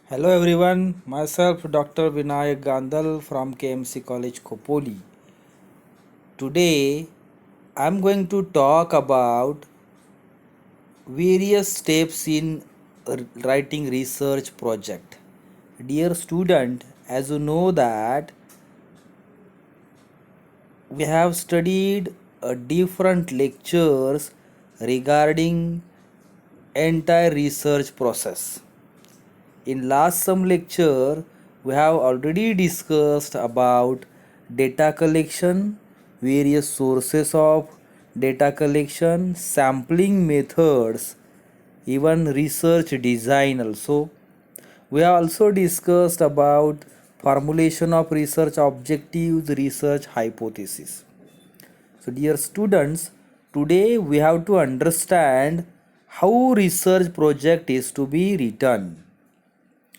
Hello everyone, myself Dr. Vinayak Gandal from KMC College Khopoli. Today I'm going to talk about various steps in writing research project. Dear student, as you know that we have studied different lectures regarding entire research process. In last some lecture, we have already discussed about data collection, various sources of data collection, sampling methods, even research design also. We have also discussed about formulation of research objectives, research hypothesis. So dear students, today we have to understand how research project is to be written.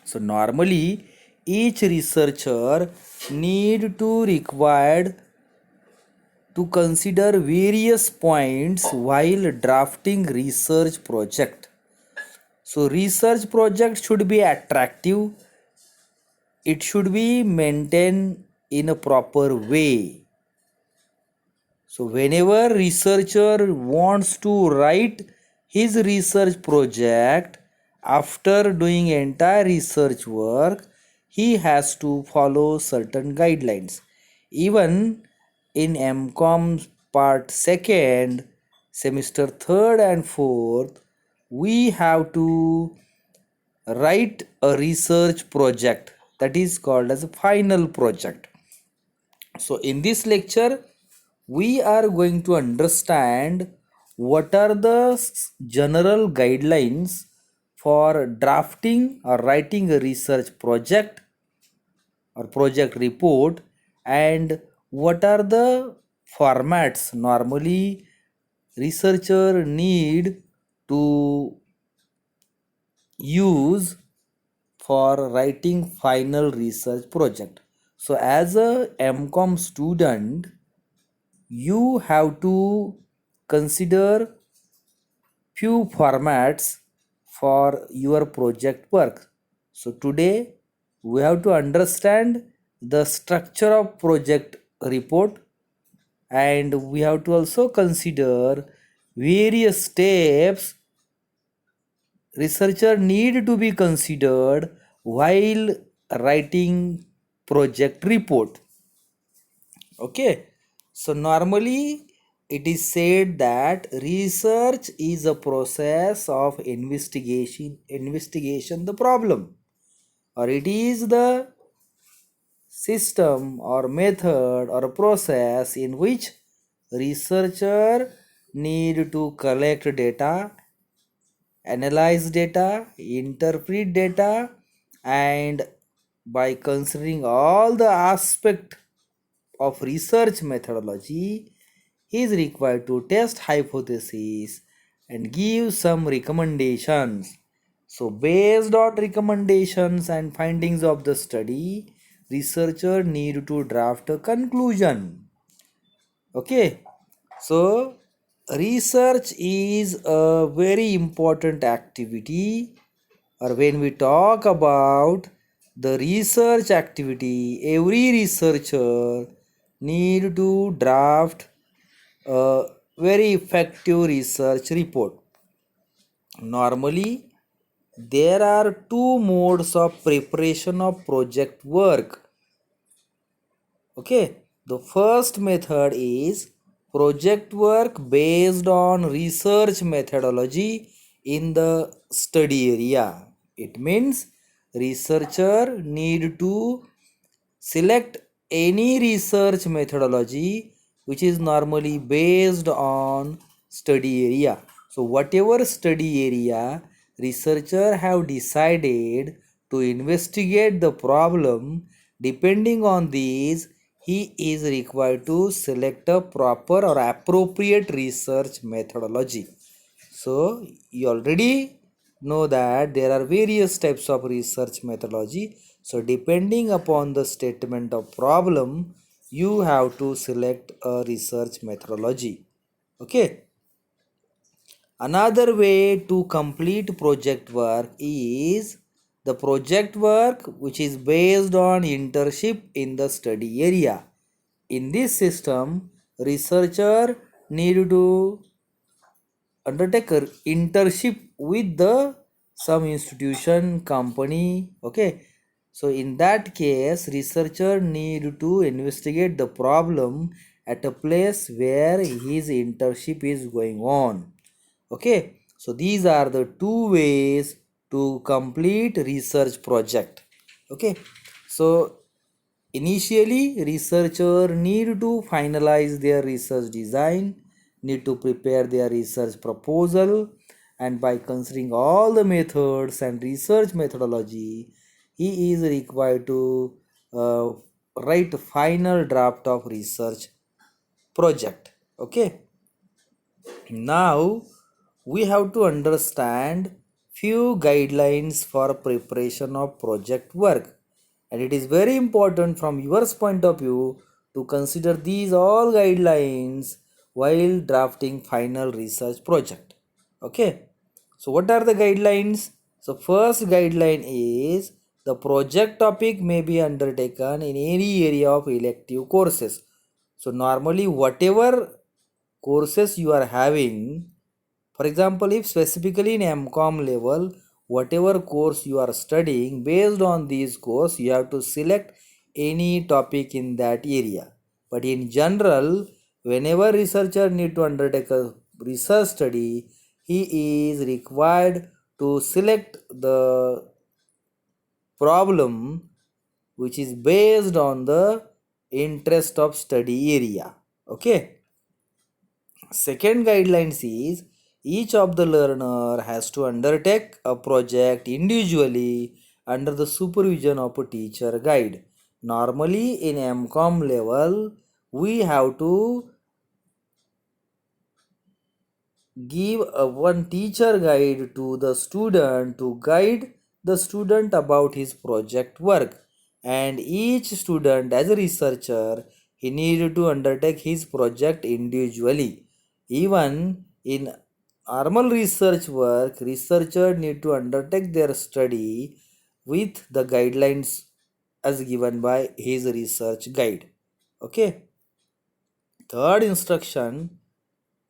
So normally each researcher need to required to consider various points while drafting research project. So research project should be attractive, it should be maintained in a proper way. So whenever researcher wants to write his research project, after doing entire research work, he has to follow certain guidelines. Even in MCOM part second, semester third and fourth, we have to write a research project that is called as a final project. So in this lecture, we are going to understand what are the general guidelines for drafting or writing a research project or project report, and what are the formats normally researcher need to use for writing final research project. So as a MCOM student, you have to consider few formats for your project work. So today we have to understand the structure of project report, and we have to also consider various steps researcher need to be considered while writing project report. Okay, so normally it is said that research is a process of investigation the problem, or it is the system or method or process in which researcher need to collect data, analyze data, interpret data, and by considering all the aspect of research methodology, he is required to test hypotheses and give some recommendations. So based on recommendations and findings of the study, researcher need to draft a conclusion. Okay, so research is a very important activity, or when we talk about the research activity, every researcher need to draft a very effective research report. Normally there are two modes of preparation of project work. Okay, the first method is project work based on research methodology in the study area. It means researcher need to select any research methodology which is normally based on study area. So whatever study area researcher have decided to investigate the problem, depending on these he is required to select a proper or appropriate research methodology. So you already know that there are various types of research methodology. So depending upon the statement of problem, you have to select a research methodology. Okay, another way to complete project work is the project work which is based on internship in the study area. In this system, researcher need to undertake a internship with the some institution company. Okay, so in that case researcher need to investigate the problem at a place where his internship is going on. Okay, so these are the two ways to complete research project. Okay, so initially, researcher need to finalize their research design, need to prepare their research proposal, and by considering all the methods and research methodology, he is required to uh, write a final draft of research project. Okay, now we have to understand few guidelines for preparation of project work, and it is very important from your point of view to consider these all guidelines while drafting final research project. Okay, so what are the guidelines? So first guideline is the project topic may be undertaken in any area of elective courses. So normally whatever courses you are having, for example, if specifically in MCOM level, whatever course you are studying, based on these course, you have to select any topic in that area. But in general, whenever researcher need to undertake a research study, he is required to select the problem which is based on the interest of study area. Okay. Second guidelines is each of the learner has to undertake a project individually under the supervision of a teacher guide. Normally in MCOM level, we have to give a one teacher guide to the student to guide the student about his project work, and each student as a researcher he needed to undertake his project individually. Even in normal research work, researcher need to undertake their study with the guidelines as given by his research guide. Okay, third instruction,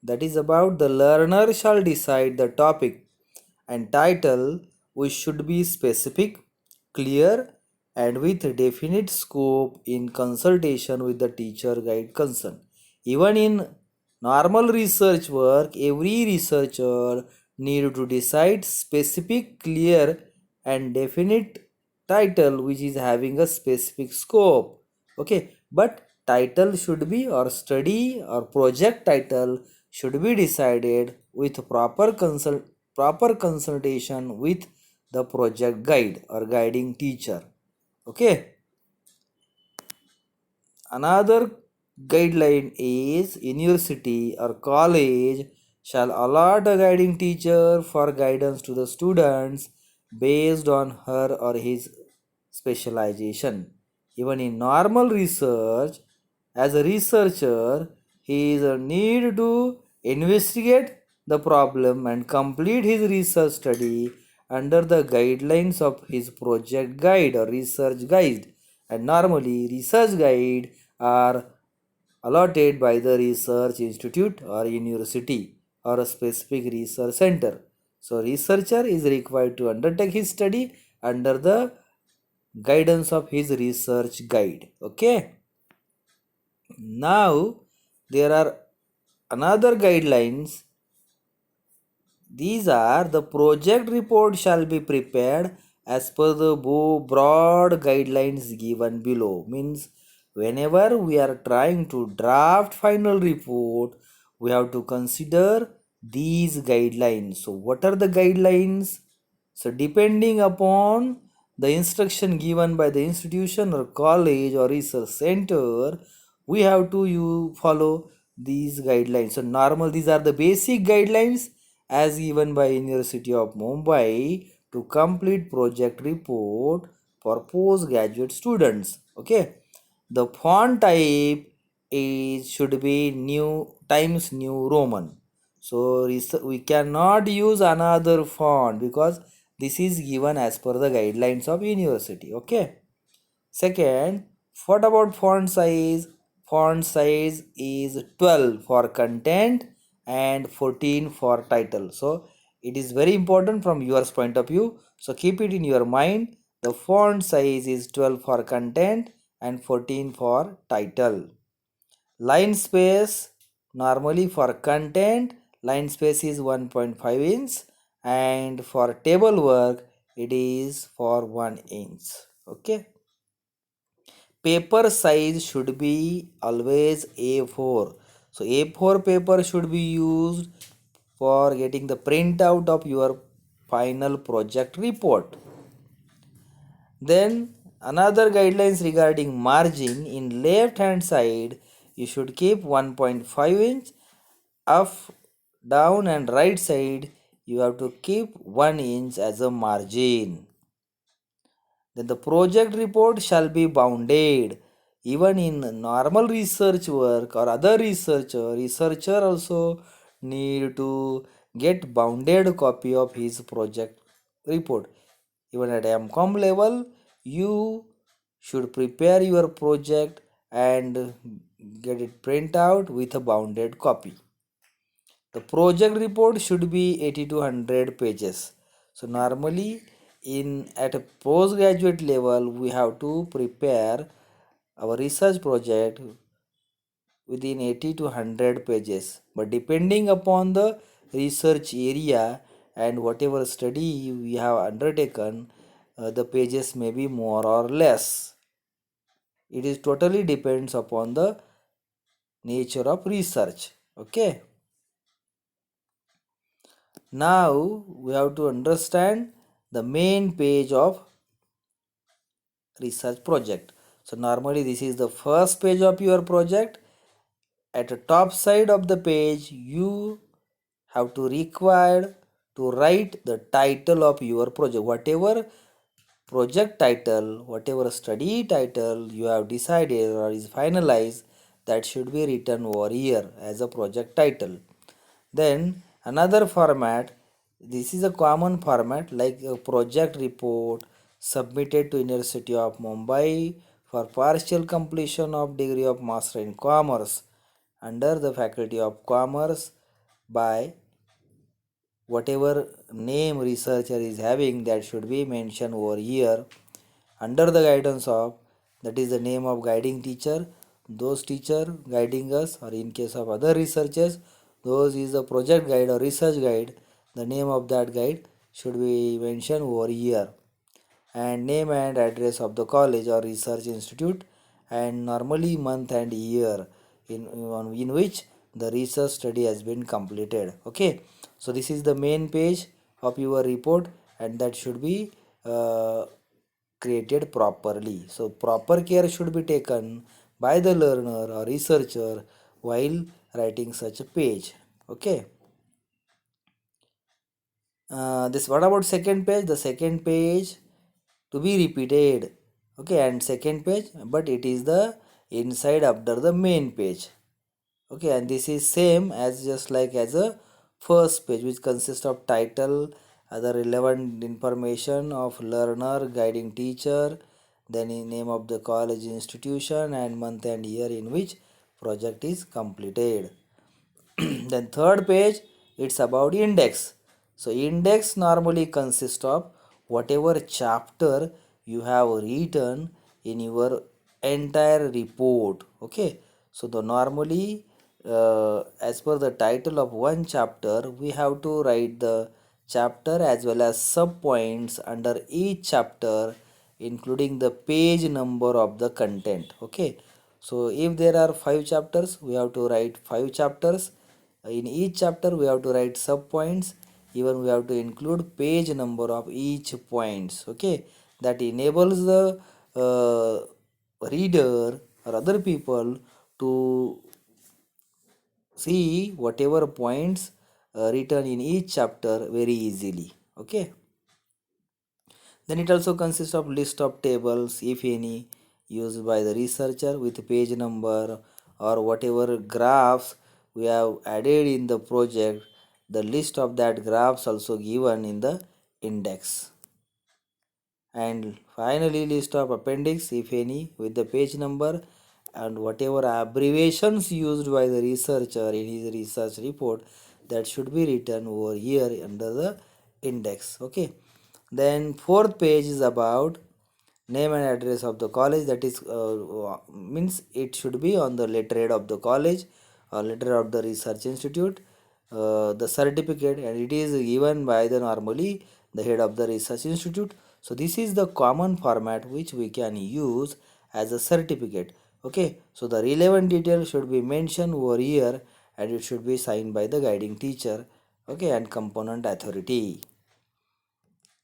that is about the learner shall decide the topic and title, which should be specific, clear, and with definite scope in consultation with the teacher guide concerned. Even in normal research work, every researcher need to decide specific, clear, and definite title which is having a specific scope. Okay, but title should be, or study or project title should be decided with proper consultation with the project guide or guiding teacher. Okay, another guideline is university or college shall allot a guiding teacher for guidance to the students based on her or his specialization. Even in normal research, as a researcher, he is a need to investigate the problem and complete his research study under the guidelines of his project guide or research guide. And normally, research guide are allotted by the research institute or university or a specific research center. So, researcher is required to undertake his study under the guidance of his research guide. Okay, now there are another guidelines. These are the project report shall be prepared as per the broad guidelines given below. Means whenever we are trying to draft final report, we have to consider these guidelines. So what are the guidelines? So depending upon the instruction given by the institution or college or research center, we have to you follow these guidelines. So normal, these are the basic guidelines as given by University of Mumbai to complete project report for postgraduate students. Okay, the font type is should be new Times New Roman. So we cannot use another font because This is given as per the guidelines of university. Okay. Second, what about font size? Font size is 12 for content and 14 for title. So it is very important from your point of view. So keep it in your mind. The font size is 12 for content and 14 for title. Line space, normally for content, line space is 1.5 inch, and for table work it is for 1 inch. Okay. Paper size should be always A4. So A4 paper should be used for getting the printout of your final project report. Then another guidelines regarding margin, in left hand side you should keep 1.5 inch, up, down and right side you have to keep 1 inch as a margin. Then the project report shall be bounded. Even in normal research work or other researcher also need to get bounded copy of his project report. Even at MCOM level, you should prepare your project and get it print out with a bounded copy. The project report should be 80 to 100 pages. So normally in at a postgraduate level we have to prepare our research project within 80 to 100 pages, but depending upon the research area and whatever study we have undertaken, the pages may be more or less. It is totally depends upon the nature of research. Okay. Now we have to understand the main page of research project. So normally this is the first page of your project. At the top side of the page you have to require to write the title of your project. Whatever project title, whatever study title you have decided or is finalized, that should be written over here as a project title. Then another format, this is a common format like a project report submitted to University of Mumbai for partial completion of degree of Master in Commerce under the Faculty of Commerce by whatever name researcher is having, that should be mentioned over here under the guidance of, that is the name of guiding teacher, those teacher guiding us, or in case of other researchers, those is the project guide or research guide, the name of that guide should be mentioned over here, and name and address of the college or research institute, and normally month and year in which the research study has been completed. Okay, so this is the main page of your report, and that should be created properly. So proper care should be taken by the learner or researcher while writing such a page. Okay. This, what about second page? The second page to be repeated. Okay, and second page, but it is the inside after the main page. Okay, and this is same as just like as a first page, which consists of title, other relevant information of learner, guiding teacher, then in name of the college institution, and month and year in which project is completed. Then third page, it's about index. So index normally consists of whatever chapter you have written in your entire report. Okay, so the normally as per the title of one chapter we have to write the chapter as well as sub points under each chapter, including the page number of the content. Okay, so if there are 5 chapters we have to write 5 chapters. In each chapter we have to write sub points, even we have to include page number of each points. Okay, that enables the reader or other people to see whatever points written in each chapter very easily. Okay, then it also consists of list of tables, if any, used by the researcher with page number, or whatever graphs we have added in the project, the list of that graphs also given in the index. And finally, list of appendix, if any, with the page number and whatever abbreviations used by the researcher in his research report, that should be written over here under the index. Okay. Then fourth page is about name and address of the college, that is means it should be on the letterhead of the college or letterhead of the research institute, the certificate, and it is given by the normally the head of the research institute. So this is the common format which we can use as a certificate. Okay, so the relevant details should be mentioned over here and it should be signed by the guiding teacher, okay, and component authority.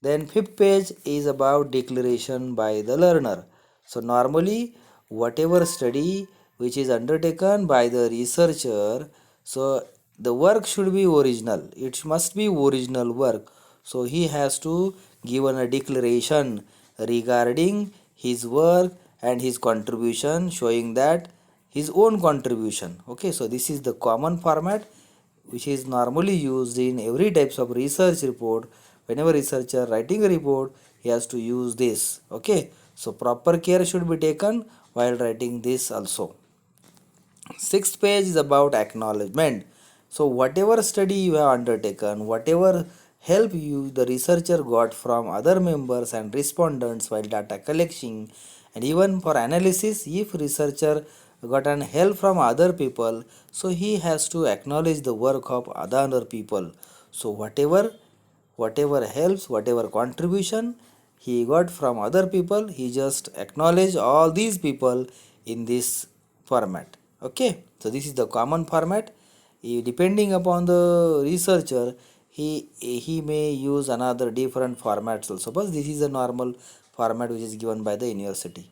Then fifth page is about declaration by the learner. So normally whatever study which is undertaken by the researcher, so the work should be original. It must be original work. So he has to give a declaration regarding his work and his contribution, showing that his own contribution. Okay, so this is the common format which is normally used in every types of research report. Whenever researcher writing a report, he has to use this. Okay, so proper care should be taken while writing this also. Sixth page is about acknowledgement. So whatever study you have undertaken, whatever help you the researcher got from other members and respondents while data collection, and even for analysis, if researcher got an help from other people, so he has to acknowledge the work of other people. So whatever helps, whatever contribution he got from other people, he just acknowledge all these people in this format. Okay, so this is the common format. Depending upon the researcher, he may use another different formats also, but this is a normal format which is given by the university.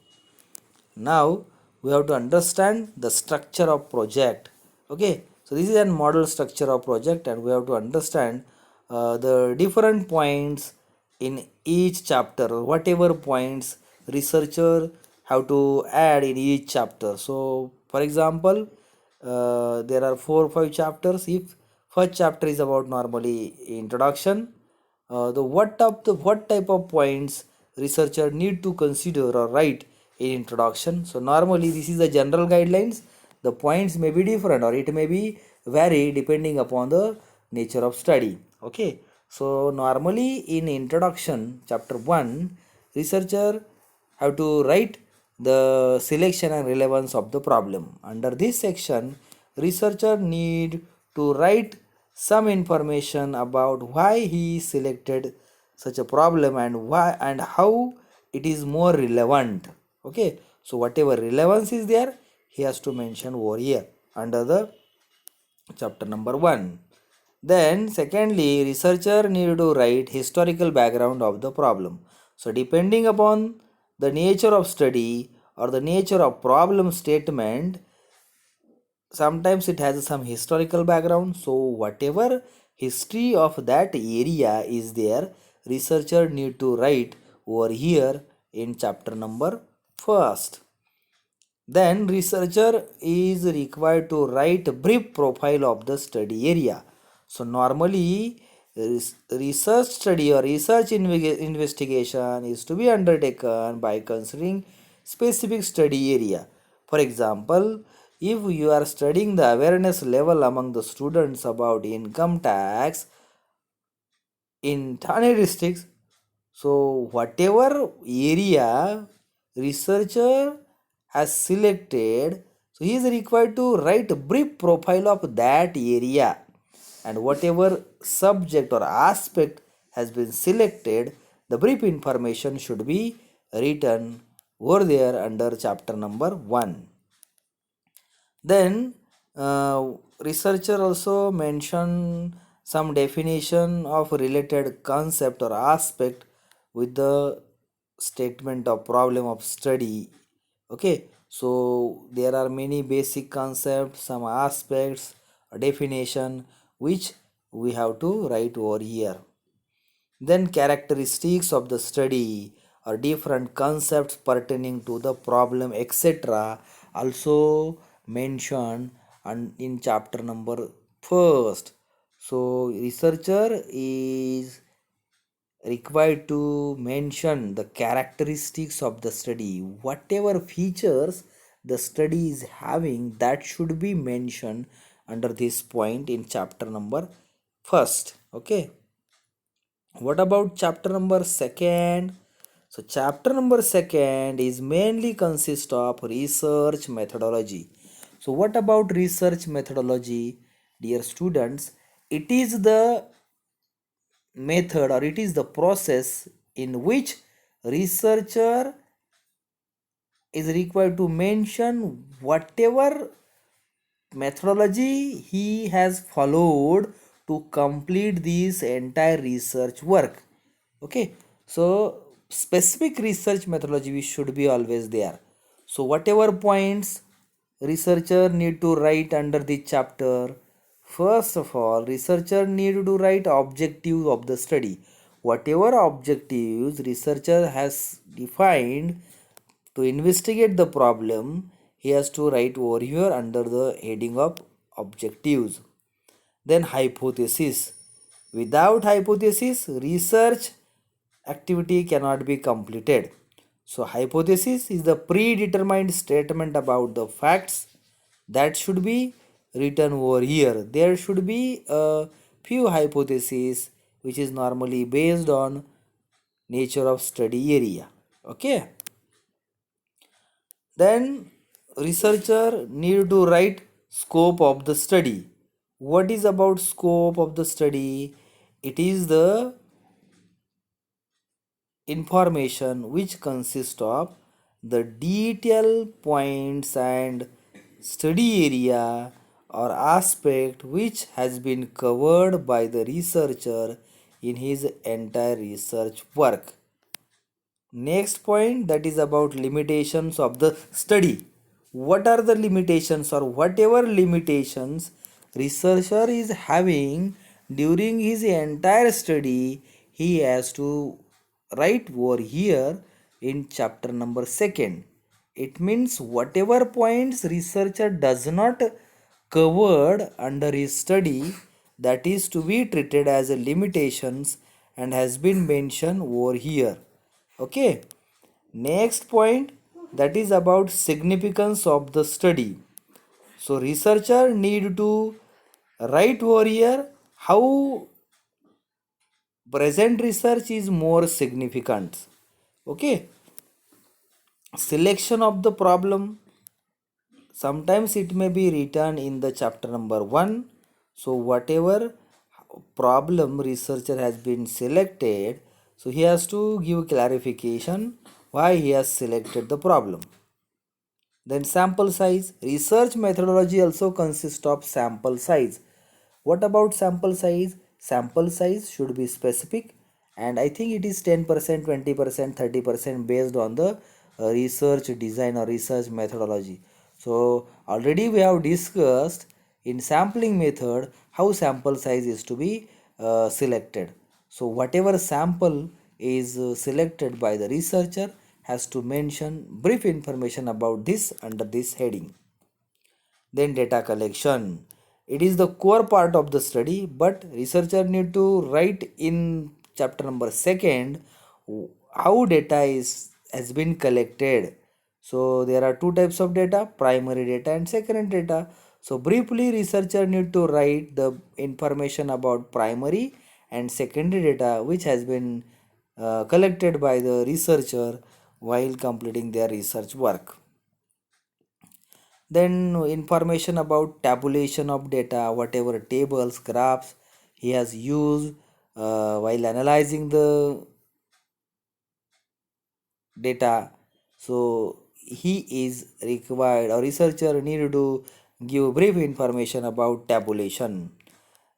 Now we have to understand the structure of project. Okay, so this is a model structure of project and we have to understand the different points in each chapter, whatever points researcher have to add in each chapter. So for example, there are 4 or 5 chapters. If first chapter is about normally introduction, what type of points researcher need to consider or write in introduction. So normally this is the general guidelines. The points may be different or it may be vary depending upon the nature of study. Okay, so normally in introduction chapter 1, researcher have to write the selection and relevance of the problem. Under this section, researcher need to write some information about why he selected such a problem and why and how it is more relevant. Okay, so whatever relevance is there, he has to mention over here under the chapter number 1. Then secondly, researcher need to write historical background of the problem. So depending upon the nature of study or the nature of problem statement, sometimes it has some historical background. So whatever history of that area is there, researcher need to write over here in chapter number first. Then researcher is required to write a brief profile of the study area. So normally research study or research investigation is to be undertaken by considering specific study area. For example, if you are studying the awareness level among the students about income tax in Thane districts, so whatever area researcher has selected, so he is required to write a brief profile of that area, and whatever subject or aspect has been selected, the brief information should be written over there under chapter number 1. Then researcher also mention some definition of related concept or aspect with the statement of problem of study. Okay, so there are many basic concepts, some aspects, a definition which we have to write over here. Then characteristics of the study or different concepts pertaining to the problem, etc. also mentioned in chapter number first. So researcher is required to mention the characteristics of the study. Whatever features the study is having, that should be mentioned under this point in chapter number first. Okay. What about chapter number second? So chapter number second is mainly consist of research methodology. So what about research methodology, dear students? It is the method, or it is the process in which researcher is required to mention whatever methodology he has followed to complete this entire research work. Okay, so specific research methodology we should be always there. So whatever points researcher need to write under the chapter, first of all researcher need to write objectives of the study. Whatever objectives researcher has defined to investigate the problem, he has to write over here under the heading of objectives. Then hypothesis. Without hypothesis, research activity cannot be completed. So hypothesis is the predetermined statement about the facts that should be written over here. There should be a few hypotheses which is normally based on nature of study area. Okay. Then researcher need to write scope of the study. What is about scope of the study? It is the information which consists of the detail points and study area or aspect which has been covered by the researcher in his entire research work. Next point, that is about limitations of the study. What are the limitations, or whatever limitations researcher is having during his entire study, he has to write over here in chapter number second. It means whatever points researcher does not covered under his study, that is to be treated as a limitations and has been mentioned over here. Okay. Next point, that is about significance of the study. So researcher need to write over here how present research is more significant. Okay. Selection of the problem. Sometimes it may be written in the chapter number 1. So whatever problem researcher has been selected, so he has to give clarification why he has selected the problem. Then sample size. Research methodology also consists of sample size. What about sample size? Sample size should be specific, and I think it is 10%, 20%, 30% based on the research design or research methodology. So already we have discussed in sampling method how sample size is to be selected. So whatever sample is selected by the researcher has to mention brief information about this under this heading. Then data collection. It is the core part of the study, but researcher need to write in chapter number second how data is has been collected. So there are two types of data, primary data and secondary data. So briefly researcher need to write the information about primary and secondary data which has been collected by the researcher while completing their research work. Then information about tabulation of data, whatever tables, graphs he has used while analyzing the data. So he is required, or researcher need to give brief information about tabulation.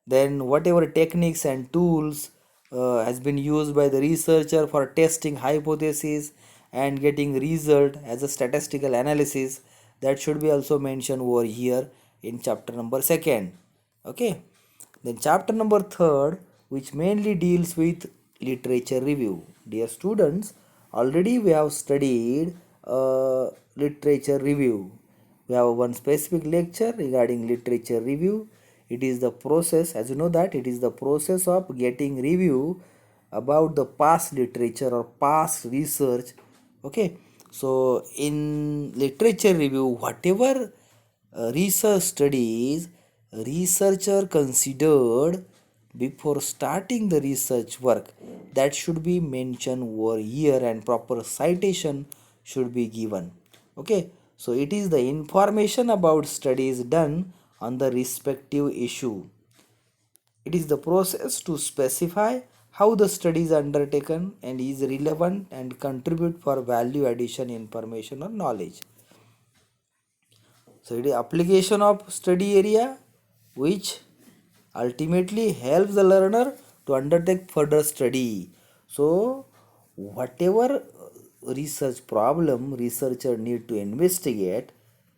Then whatever techniques and tools has been used by the researcher for testing hypothesis and getting result as a statistical analysis, that should be also mentioned over here in chapter number second. Okay. Then chapter number third, which mainly deals with literature review. Dear students, already we have studied literature review. We have one specific lecture regarding literature review. It is the process, as you know that it is the process of getting review about the past literature or past research. Okay, so in literature review, whatever research studies researcher considered before starting the research work, that should be mentioned over here and proper citation should be given. Okay, so it is the information about studies done on the respective issue. It is the process to specify how the study is undertaken and is relevant and contribute for value addition information or knowledge. So it is application of study area which ultimately helps the learner to undertake further study. So whatever research problem researcher need to investigate,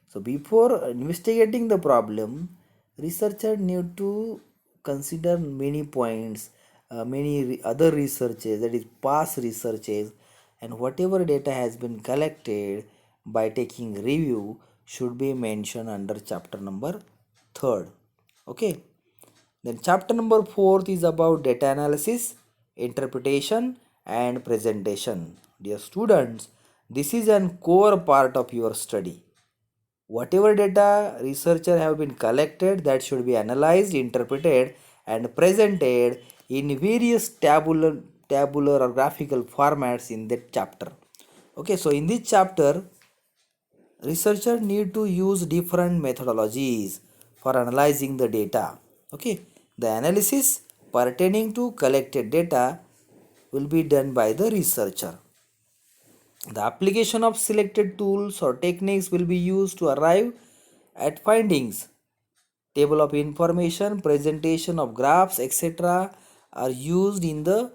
so before investigating the problem, researcher need to consider many points, many other researches, that is past researches, and whatever data has been collected by taking review should be mentioned under chapter number 3rd. Okay. Then chapter number 4th is about data analysis, interpretation and presentation. Dear students, this is an core part of your study. Whatever data researcher have been collected, that should be analyzed, interpreted and presented in various tabular or graphical formats in that chapter. Okay, so in this chapter researcher need to use different methodologies for analyzing the data. Okay, the analysis pertaining to collected data will be done by the researcher. The application of selected tools or techniques will be used to arrive at findings. Table of information, presentation of graphs, etc. are used in the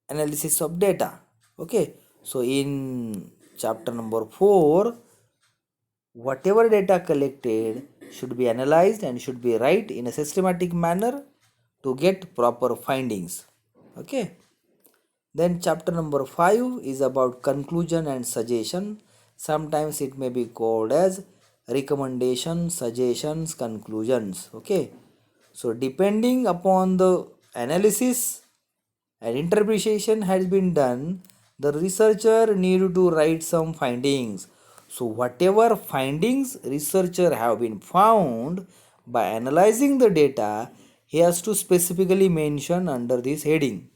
analysis of data. Okay, so in chapter number 4, whatever data collected should be analyzed and should be right in a systematic manner to get proper findings. Okay. Then chapter number 5 is about conclusion and suggestion. Sometimes it may be called as recommendations, suggestions, conclusions. Okay. So depending upon the analysis and interpretation has been done, the researcher need to write some findings. So whatever findings researcher have been found by analyzing the data, he has to specifically mention under this heading.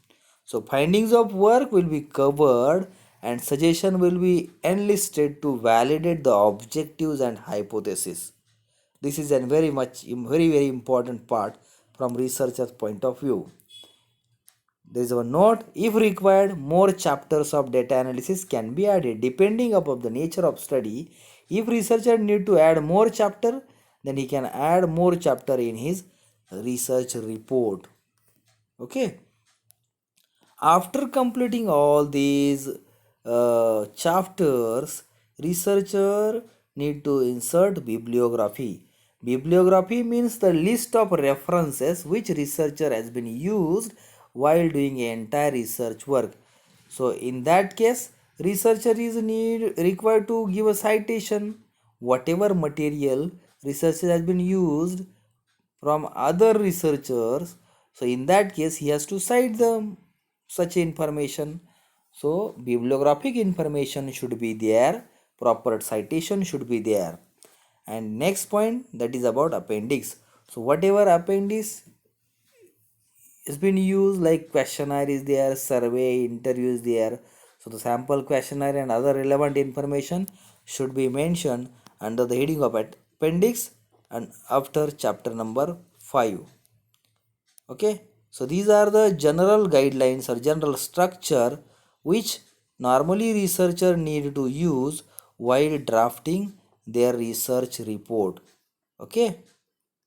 So findings of work will be covered and suggestion will be enlisted to validate the objectives and hypothesis. This is a very important part from researcher's point of view. There is one note: if required, more chapters of data analysis can be added depending upon the nature of study. If researcher need to add more chapter, then he can add more chapter in his research report. Okay. After completing all these chapters, researcher need to insert bibliography. Bibliography means the list of references which researcher has been used while doing entire research work. So in that case, researcher is required to give a citation. Whatever material researcher has been used from other researchers, so in that case he has to cite them such information. So bibliographic information should be there, proper citation should be there. And next point, that is about appendix. So whatever appendix has been used, like questionnaire is there, survey, interview is there, so the sample questionnaire and other relevant information should be mentioned under the heading of appendix and after chapter number 5. Okay, so these are the general guidelines or general structure which normally researcher need to use while drafting their research report. Okay.